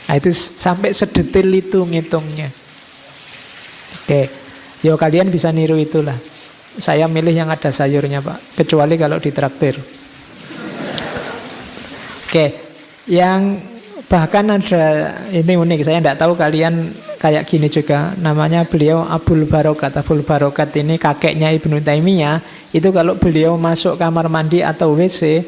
Nah, itu sampai sedetil itu ngitungnya. Oke, yo kalian bisa niru itulah. Saya milih yang ada sayurnya, Pak. Kecuali kalau ditraktir. Oke, yang bahkan ada, ini unik, saya tidak tahu kalian kayak gini juga. Namanya beliau Abul Barokat. Abul Barokat ini kakeknya Ibnu Taimiyah. Itu kalau beliau masuk kamar mandi atau WC,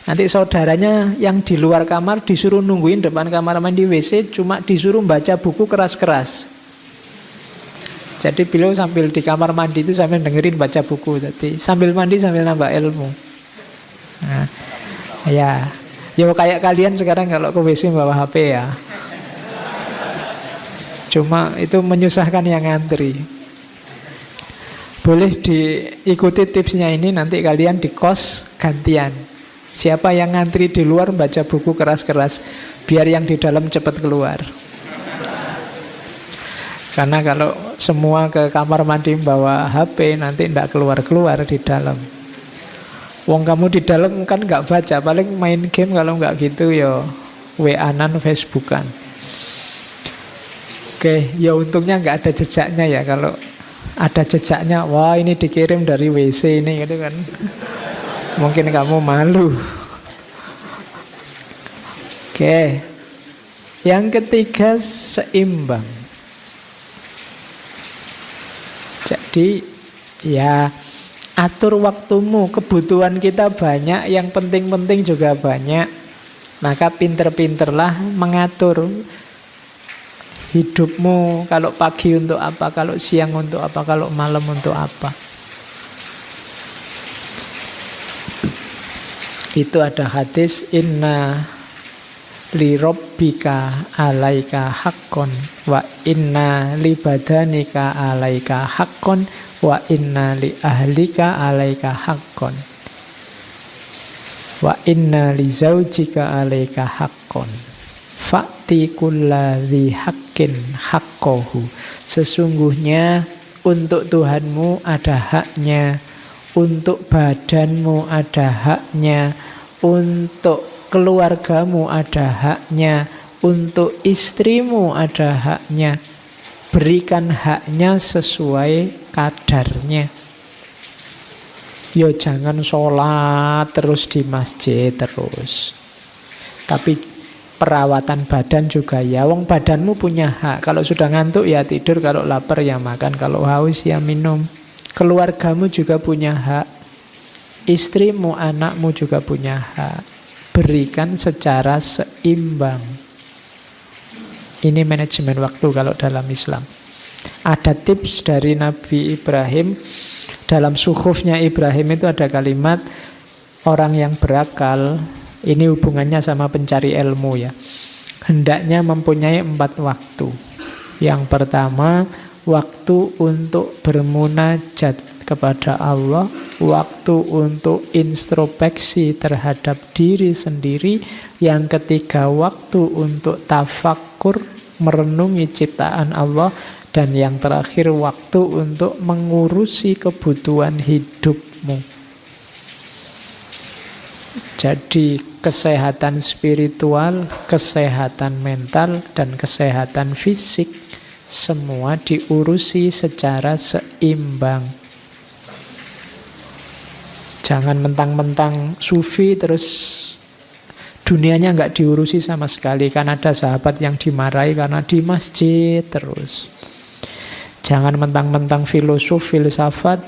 nanti saudaranya yang di luar kamar disuruh nungguin depan kamar mandi WC, cuma disuruh baca buku keras-keras. Jadi beliau sambil di kamar mandi itu sambil dengerin baca buku. Jadi sambil mandi sambil nambah ilmu. Nah, ya kayak kalian sekarang kalau ke WC bawa HP ya. Cuma itu menyusahkan yang ngantri. Boleh diikuti tipsnya ini, nanti kalian di kos gantian. Siapa yang ngantri di luar baca buku keras-keras, biar yang di dalam cepat keluar. Karena kalau semua ke kamar mandi bawa HP, nanti tidak keluar-keluar di dalam. Wong kamu di dalam kan nggak baca, paling main game. Kalau nggak gitu ya WA-an, Facebookan. Oke, ya untungnya nggak ada jejaknya ya. Kalau ada jejaknya, wah ini dikirim dari WC ini gitu kan. Mungkin kamu malu. Oke, yang ketiga seimbang. Jadi ya atur waktumu. Kebutuhan kita banyak, yang penting-penting juga banyak. Maka pinter-pinterlah mengatur hidupmu. Kalau pagi untuk apa, kalau siang untuk apa, kalau malam untuk apa. Itu ada hadis, inna li rabbika alaika haqqon wa inna li badanika alaika haqqon wa inna li ahlika alaika haqqon wa inna li zaujika alaika haqqon fa'ti kulladzi haqqin haqqahu. Sesungguhnya untuk Tuhanmu ada haknya, untuk badanmu ada haknya, untuk keluargamu ada haknya, untuk istrimu ada haknya. Berikan haknya sesuai kadarnya. Yo jangan sholat terus di masjid terus, tapi perawatan badan juga ya. Wong badanmu punya hak. Kalau sudah ngantuk ya tidur, kalau lapar ya makan, kalau haus ya minum. Keluargamu juga punya hak. Istrimu, anakmu juga punya hak. Berikan secara seimbang. Ini manajemen waktu kalau dalam Islam. Ada tips dari Nabi Ibrahim. Dalam suhufnya Ibrahim itu ada kalimat, orang yang berakal, ini hubungannya sama pencari ilmu ya, hendaknya mempunyai 4 waktu. Yang pertama, waktu untuk bermunajat kepada Allah, waktu untuk introspeksi terhadap diri sendiri. Yang ketiga, waktu untuk tafakkur, merenungi ciptaan Allah. Dan yang terakhir, waktu untuk mengurusi kebutuhan hidupmu. Jadi kesehatan spiritual, kesehatan mental, dan kesehatan fisik semua diurusi secara seimbang. Jangan mentang-mentang sufi terus dunianya nggak diurusi sama sekali. Kan ada sahabat yang dimarahi karena di masjid terus. Jangan mentang-mentang filosof, filsafat,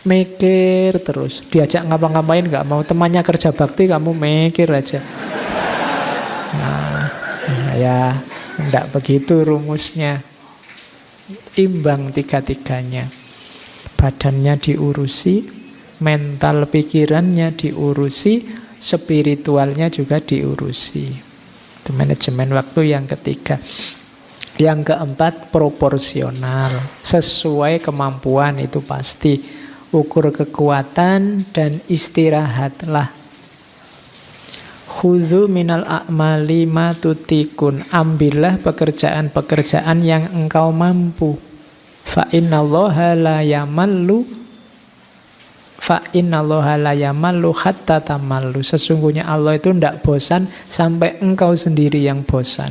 mikir terus. Diajak ngapa-ngapain nggak mau. Temannya kerja bakti, kamu mikir aja. Nah ya enggak begitu rumusnya. Imbang tiga-tiganya. Badannya diurusi, mental pikirannya diurusi, spiritualnya juga diurusi. Itu manajemen waktu yang ketiga. Yang keempat, proporsional, sesuai kemampuan, itu pasti. Ukur kekuatan dan istirahatlah. Khudzu minal a'mali ma tutikun. Ambillah pekerjaan-pekerjaan yang engkau mampu. Fa innallaha la yamallu hatta tamallu. Sesungguhnya Allah itu tidak bosan sampai engkau sendiri yang bosan.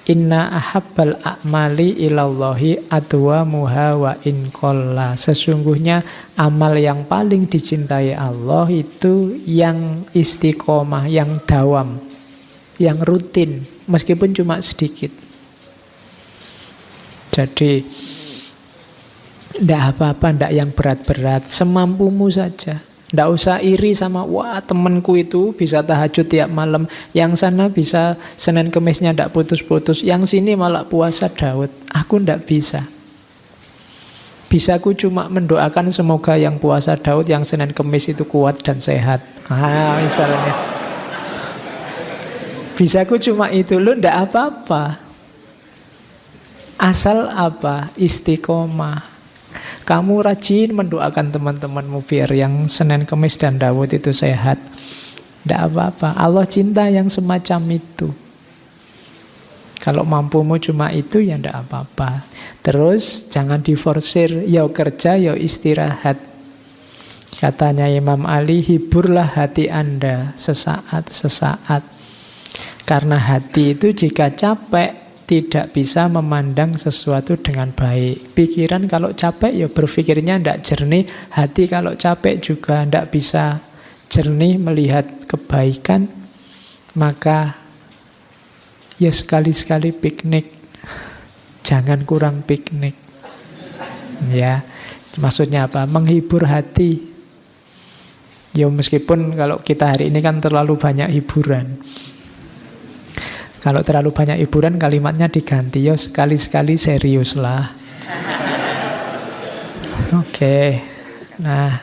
Inna ahabbal a'mali ilallahi adwamuha wa in qalla. Sesungguhnya amal yang paling dicintai Allah itu yang istiqomah, yang dawam, yang rutin, meskipun cuma sedikit. Jadi tidak apa-apa, tidak yang berat-berat, semampumu saja. Tidak usah iri sama, wah temanku itu bisa tahajud tiap malam, yang sana bisa Senin Kemisnya tidak putus-putus, yang sini malah puasa Daud. Aku tidak bisa. Bisaku cuma mendoakan semoga yang puasa Daud, yang Senin Kemis itu kuat dan sehat. Misalnya. Bisaku cuma itu, lu tidak apa-apa. Asal apa? Istiqomah. Kamu rajin mendoakan teman-temanmu biar yang Senin Kemis dan Daud itu sehat. Tidak apa-apa. Allah cinta yang semacam itu. Kalau mampumu cuma itu ya tidak apa-apa. Terus jangan diforsir. Ya kerja, ya istirahat. Katanya Imam Ali, hiburlah hati Anda sesaat-sesaat. Karena hati itu jika capek tidak bisa memandang sesuatu dengan baik. Pikiran kalau capek ya berpikirnya tidak jernih. Hati kalau capek juga tidak bisa jernih melihat kebaikan. Maka ya sekali-sekali piknik. Jangan kurang piknik. Ya, maksudnya apa? Menghibur hati. Ya meskipun kalau kita hari ini kan terlalu banyak hiburan. Kalau terlalu banyak hiburan kalimatnya diganti, ya sekali-sekali serius lah. Oke. Nah,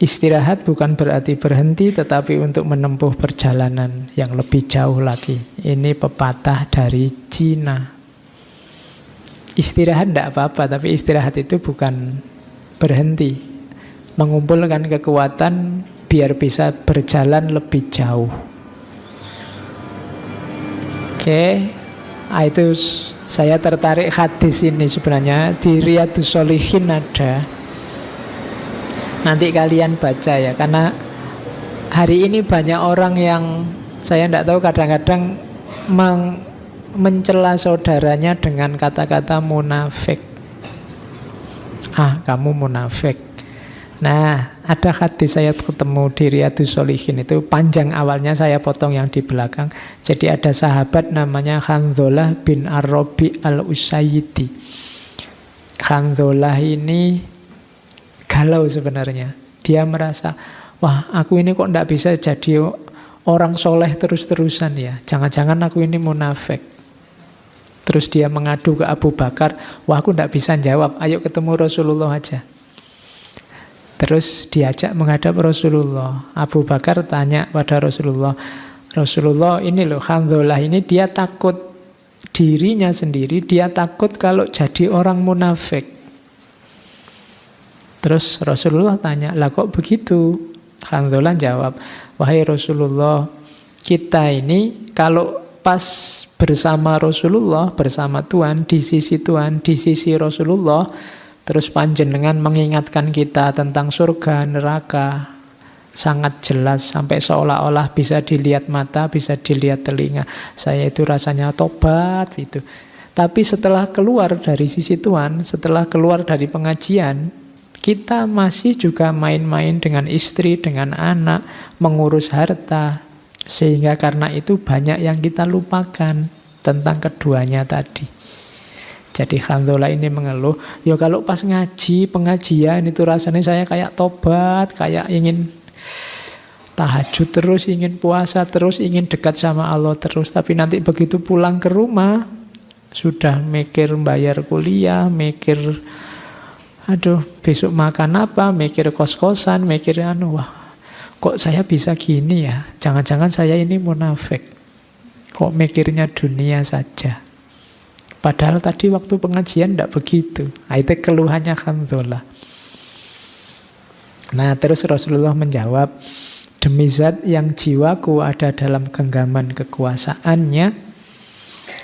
istirahat bukan berarti berhenti, tetapi untuk menempuh perjalanan yang lebih jauh lagi. Ini pepatah dari Cina. Istirahat tidak apa-apa, tapi istirahat itu bukan berhenti. Mengumpulkan kekuatan biar bisa berjalan lebih jauh. Oke, itu saya tertarik hadis ini sebenarnya di Riyadhus Shalihin ada. Nanti kalian baca ya, karena hari ini banyak orang yang saya tidak tahu kadang-kadang mencela saudaranya dengan kata-kata munafik. Kamu munafik. Nah, ada hadis saya ketemu di Riyadhus Shalihin itu panjang, awalnya saya potong yang di belakang. Jadi ada sahabat namanya Handzalah bin Ar-Rabi al-Usayyidi. Handzalah ini galau sebenarnya. Dia merasa, wah aku ini kok tidak bisa jadi orang soleh terus-terusan ya. Jangan-jangan aku ini munafik. Terus dia mengadu ke Abu Bakar, wah aku tidak bisa jawab, ayo ketemu Rasulullah aja. Terus diajak menghadap Rasulullah. Abu Bakar tanya pada Rasulullah, Rasulullah ini loh Handzalah ini dia takut dirinya sendiri, dia takut kalau jadi orang munafik. Terus Rasulullah tanya, lah kok begitu? Handzalah jawab, wahai Rasulullah, kita ini kalau pas bersama Rasulullah, bersama Tuhan, di sisi Tuhan, di sisi Rasulullah, terus panjenengan mengingatkan kita tentang surga, neraka, sangat jelas sampai seolah-olah bisa dilihat mata, bisa dilihat telinga. Saya itu rasanya tobat gitu. Tapi setelah keluar dari sisi Tuhan, setelah keluar dari pengajian, kita masih juga main-main dengan istri, dengan anak, mengurus harta. Sehingga karena itu banyak yang kita lupakan tentang keduanya tadi. Jadi Handzalah ini mengeluh, ya kalau pas ngaji, pengajian itu rasanya saya kayak tobat, kayak ingin tahajud terus, ingin puasa terus, ingin dekat sama Allah terus. Tapi nanti begitu pulang ke rumah, sudah mikir bayar kuliah, mikir Aduh, besok makan apa, mikir kos-kosan, mikir wah, kok saya bisa gini ya? Jangan-jangan saya ini munafik. Kok mikirnya dunia saja? Padahal tadi waktu pengajian tidak begitu. Nah, itu keluhannya Hanzalah. Nah, terus Rasulullah menjawab, demi zat yang jiwaku ada dalam genggaman kekuasaannya,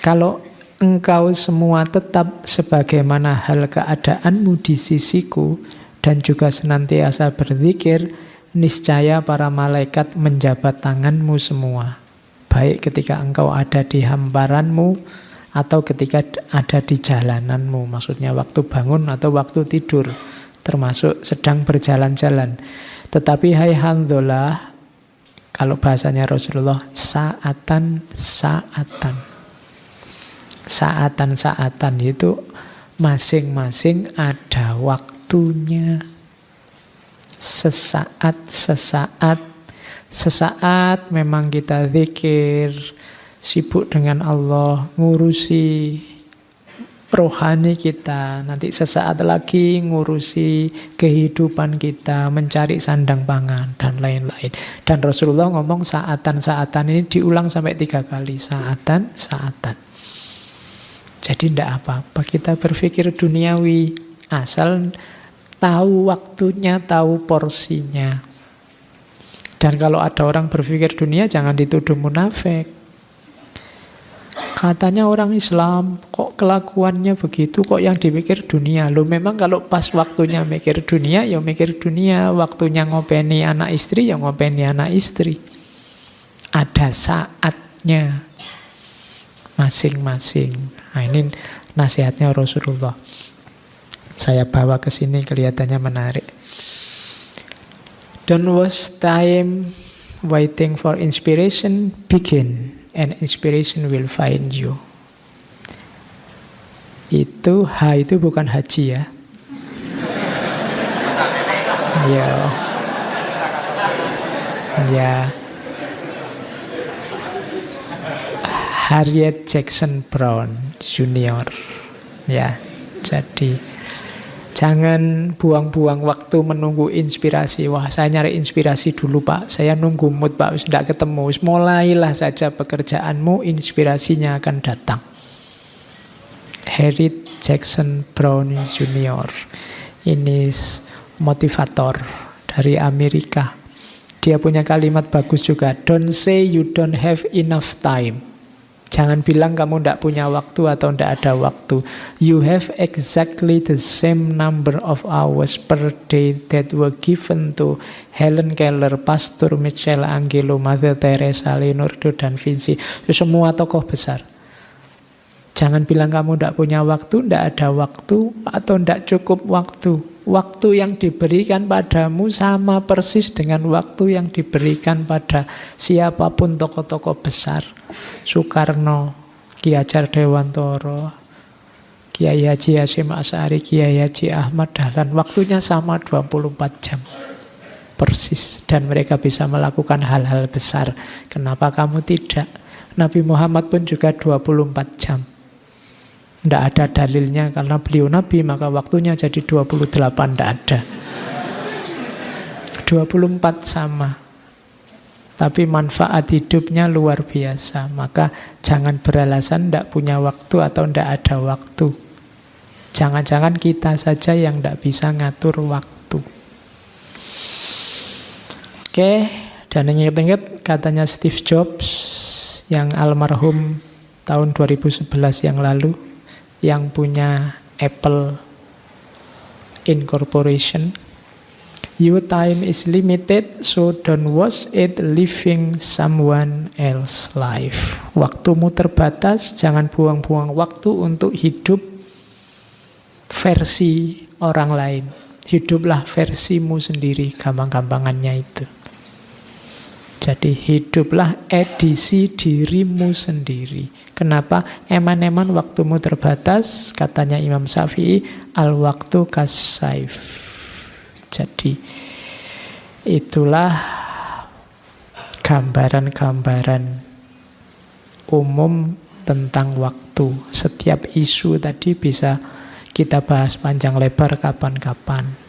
kalau engkau semua tetap sebagaimana hal keadaanmu di sisiku dan juga senantiasa berzikir, niscaya para malaikat menjabat tanganmu semua. Baik ketika engkau ada di hamparanmu atau ketika ada di jalananmu. Maksudnya waktu bangun atau waktu tidur, termasuk sedang berjalan-jalan. Tetapi hai Hanzalah, kalau bahasanya Rasulullah, saatan-saatan. Saatan-saatan itu masing-masing ada waktunya. Sesaat-sesaat. Sesaat memang kita zikir, sibuk dengan Allah, ngurusi rohani kita. Nanti sesaat lagi ngurusi kehidupan kita, mencari sandang pangan, dan lain-lain. Dan Rasulullah ngomong saatan-saatan ini diulang sampai 3 kali. Saatan-saatan. Jadi tidak apa-apa kita berpikir duniawi, asal tahu waktunya, tahu porsinya. Dan kalau ada orang berpikir dunia, jangan dituduh munafik. Katanya orang Islam, kok kelakuannya begitu, kok yang dipikir dunia. Loh memang kalau pas waktunya mikir dunia, ya mikir dunia. Waktunya ngopeni anak istri, ya ngopeni anak istri. Ada saatnya masing-masing. Nah ini nasihatnya Rasulullah. Saya bawa ke sini kelihatannya menarik. Don't waste time waiting for inspiration, begin. And inspiration will find you. Itu H itu bukan haji ya. Ya. Ya. Harriet Jackson Brown Junior. Ya. Jadi jangan buang-buang waktu menunggu inspirasi. Wah, saya nyari inspirasi dulu Pak. Saya nunggu mood Pak, tidak ketemu. Mulailah saja pekerjaanmu, inspirasinya akan datang. Harriet Jackson Brown Junior. Ini motivator dari Amerika. Dia punya kalimat bagus juga. Don't say you don't have enough time. Jangan bilang kamu tidak punya waktu atau tidak ada waktu. You have exactly the same number of hours per day that were given to Helen Keller, Pastor Michelangelo, Mother Teresa, Leonardo da Vinci. Semua tokoh besar. Jangan bilang kamu tidak punya waktu, tidak ada waktu, atau tidak cukup waktu. Waktu yang diberikan padamu sama persis dengan waktu yang diberikan pada siapapun tokoh-tokoh besar. Soekarno, Ki Hajar Dewantoro, Kiai Haji Hasyim Asy'ari, Kiai Haji Ahmad Dahlan. Waktunya sama 24 jam. Persis. Dan mereka bisa melakukan hal-hal besar. Kenapa kamu tidak? Nabi Muhammad pun juga 24 jam. Tidak ada dalilnya karena beliau Nabi, maka waktunya jadi 28, tidak ada. 24 sama. Tapi manfaat hidupnya luar biasa. Maka jangan beralasan tidak punya waktu atau tidak ada waktu. Jangan-jangan kita saja yang tidak bisa ngatur waktu. Oke, dan ingat-ingat katanya Steve Jobs yang almarhum tahun 2011 yang lalu, yang punya Apple Incorporation. Your time is limited, so don't waste it living someone else's life. Waktumu terbatas, jangan buang-buang waktu untuk hidup versi orang lain. Hiduplah versimu sendiri, gampang-gampangannya itu. Jadi hiduplah edisi dirimu sendiri. Kenapa? Eman-eman waktumu terbatas, katanya Imam Syafi'i, al-waktu kas-saif. Jadi itulah gambaran-gambaran umum tentang waktu. Setiap isu tadi bisa kita bahas panjang lebar kapan-kapan.